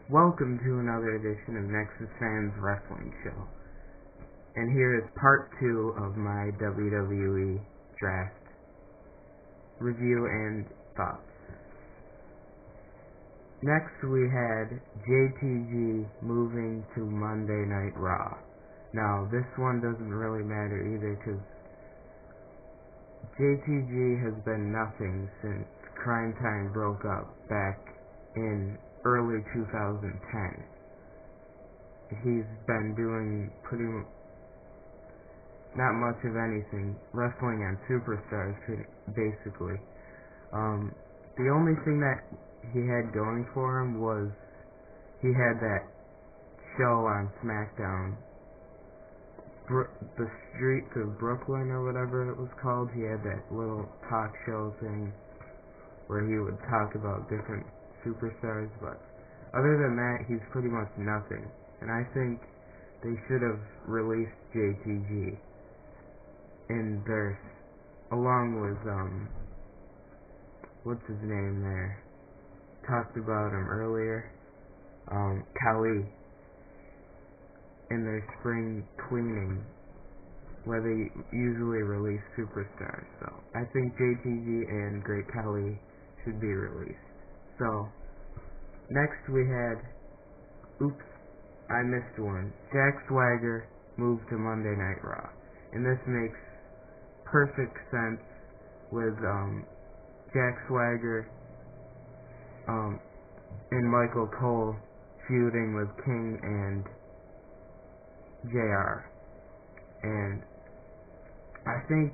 Welcome to another edition of Nexus Fans Wrestling Show. And here is part 2 of my WWE Draft review and thoughts. Next we had JTG moving to Monday Night Raw. Now this one doesn't really matter either because JTG has been nothing since Crime Time broke up back in early 2010. He's been doing not much of anything, wrestling on Superstars basically. The only thing that he had going for him was he had that show on SmackDown, the Streets of Brooklyn or whatever it was called. He had that little talk show thing where he would talk about different superstars, but other than that, he's pretty much nothing. And I think they should have released JTG in their, along with, what's his name there? Talked about him earlier. Khali, in their spring cleaning, where they usually release superstars. So I think JTG and Great Khali should be released. So next we had, oops, I missed one. Jack Swagger moved to Monday Night Raw, and this makes perfect sense with Jack Swagger and Michael Cole feuding with King and JR. And I think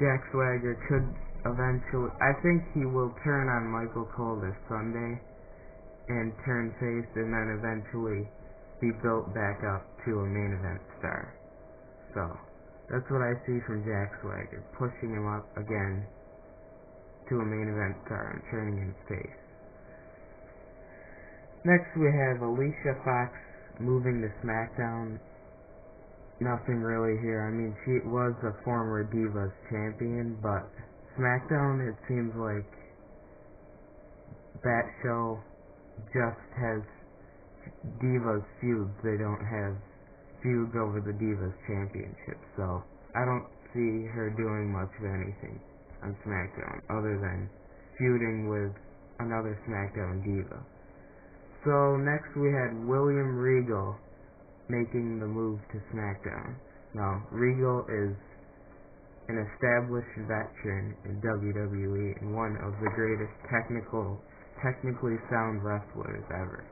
Jack Swagger could eventually, I think he will turn on Michael Cole this Sunday and turn face and then eventually be built back up to a main event star. So that's what I see from Jack Swagger, pushing him up again to a main event star and turning him face. Next we have Alicia Fox moving to SmackDown. Nothing really here. I mean, she was a former Divas champion, but SmackDown, it seems like that show just has Divas feuds. They don't have feuds over the Divas championship, so I don't see her doing much of anything on SmackDown other than feuding with another SmackDown Diva. So next we had William Regal making the move to SmackDown. Now, Regal is an established veteran in WWE and one of the greatest technically sound wrestlers ever.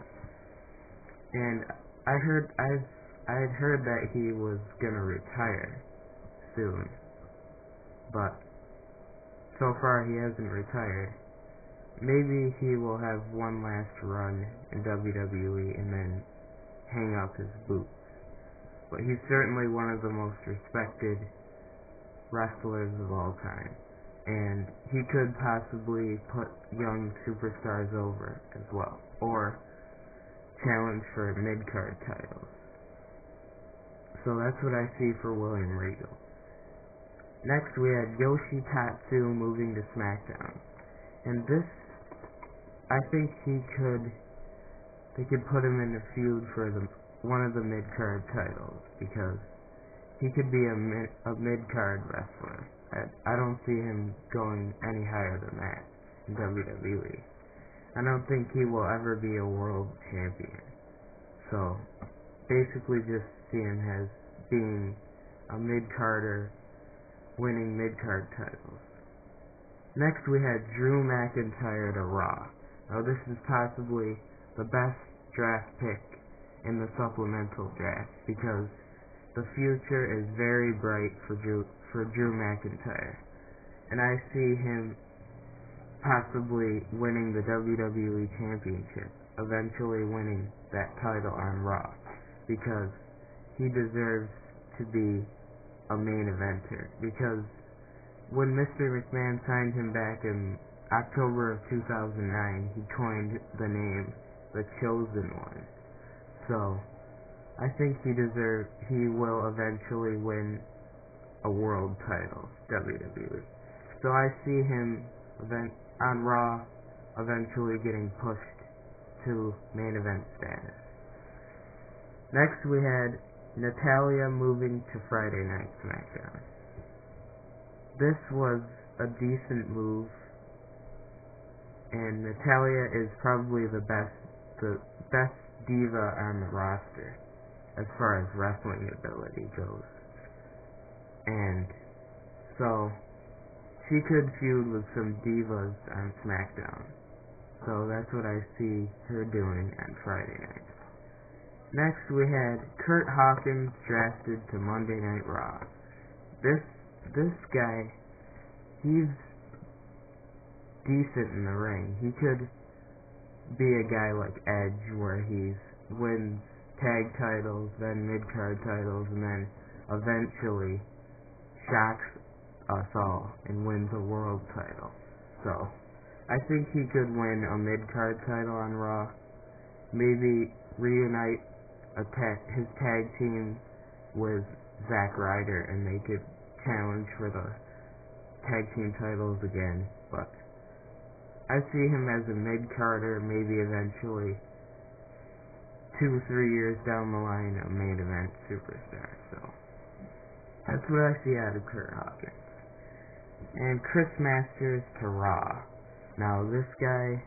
And I had heard that he was gonna retire soon, but so far he hasn't retired. Maybe he will have one last run in WWE and then hang up his boots. But he's certainly one of the most respected wrestlers of all time, and he could possibly put young superstars over as well, or challenge for mid-card titles. So that's what I see for William Regal. Next we had Yoshi Tatsu moving to SmackDown, and this, I think they could put him in a feud for one of the mid-card titles, because he could be a mid-card wrestler. I don't see him going any higher than that in WWE. I don't think he will ever be a world champion. So, basically just see him as being a mid-carder, winning mid-card titles. Next we had Drew McIntyre to Raw. Now this is possibly the best draft pick in the supplemental draft, because the future is very bright for Drew McIntyre, and I see him possibly winning the WWE Championship, eventually winning that title on Raw, because he deserves to be a main eventer. Because when Mr. McMahon signed him back in October of 2009, he coined the name The Chosen One. So I think he will eventually win a world title, WWE. So I see him on Raw eventually getting pushed to main event status. Next we had Natalya moving to Friday Night SmackDown. This was a decent move, and Natalya is probably the best diva on the roster as far as wrestling ability goes. And so she could feud with some divas on SmackDown. So that's what I see her doing on Friday night. Next we had Kurt Hawkins drafted to Monday Night Raw. This guy, he's decent in the ring. He could be a guy like Edge where he wins tag titles, then mid-card titles, and then eventually shocks us all and wins a world title. So I think he could win a mid-card title on Raw, maybe reunite his tag team with Zack Ryder, and they could challenge for the tag team titles again. But I see him as a mid-carder, maybe eventually 2-3 years down the line a main event superstar. So that's what I see out of Kurt Hawkins. And Chris Masters to Raw. Now this guy,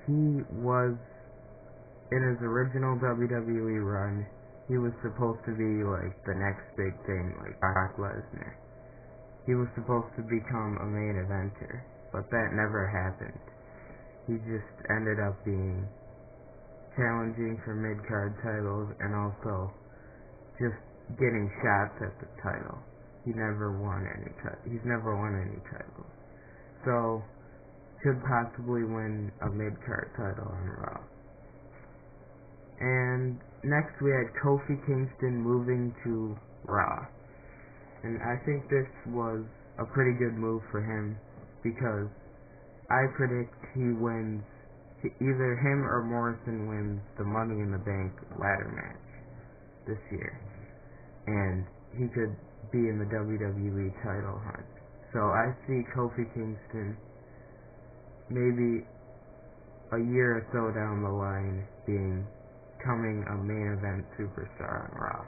he was in his original WWE run, he was supposed to be like the next big thing, like Brock Lesnar. He was supposed to become a main eventer, but that never happened. He just ended up being challenging for mid-card titles and also just getting shots at the title. He's never won any titles. So could possibly win a mid-card title on Raw. And next we had Kofi Kingston moving to Raw. And I think this was a pretty good move for him because I predict he wins, either him or Morrison wins the Money in the Bank ladder match this year. And he could be in the WWE title hunt. So I see Kofi Kingston maybe a year or so down the line becoming a main event superstar on Raw.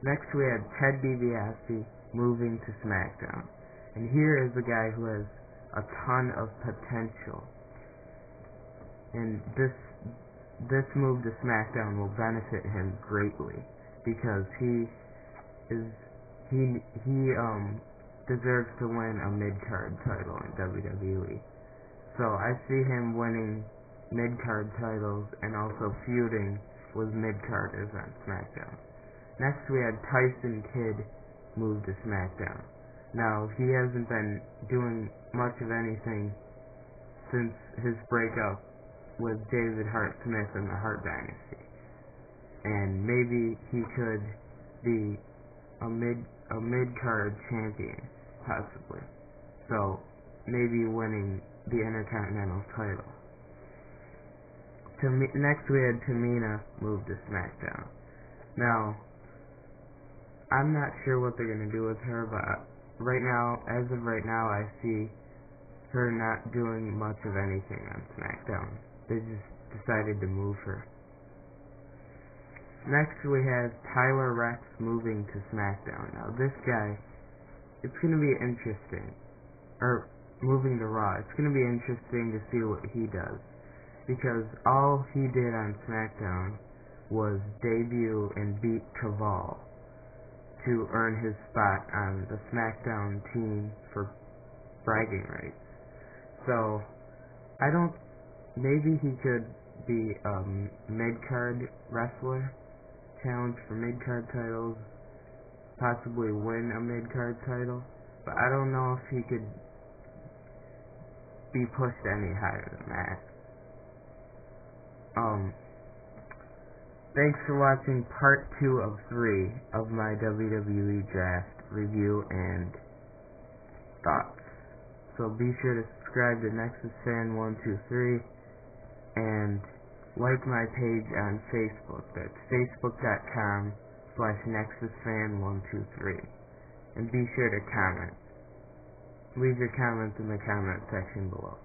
Next we had Ted DiBiase moving to SmackDown. And here is a guy who has a ton of potential. And this move to SmackDown will benefit him greatly because he deserves to win a mid-card title in WWE. So I see him winning mid-card titles and also feuding with mid-carders on SmackDown. Next we had Tyson Kidd move to SmackDown. Now, he hasn't been doing much of anything since his breakup with David Hart Smith in the Hart Dynasty. And maybe he could be a mid-card champion, possibly. So, maybe winning the Intercontinental title. Next we had Tamina move to SmackDown. Now, I'm not sure what they're going to do with her, but as of right now, I see her not doing much of anything on SmackDown. They just decided to move her. Next we have Tyler Rex moving to SmackDown. Now this guy, it's going to be interesting. Moving to Raw, it's going to be interesting to see what he does. Because all he did on SmackDown was debut and beat Kaval to earn his spot on the SmackDown team for bragging rights. So, maybe he could be a mid-card wrestler, challenge for mid-card titles, possibly win a mid-card title, but I don't know if he could be pushed any higher than that. Thanks for watching part 2 of 3 of my WWE Draft review and thoughts. So be sure to subscribe to Nexus Fan 123 and like my page on Facebook. That's facebook.com/NexusFan123. And be sure to comment. Leave your comments in the comment section below.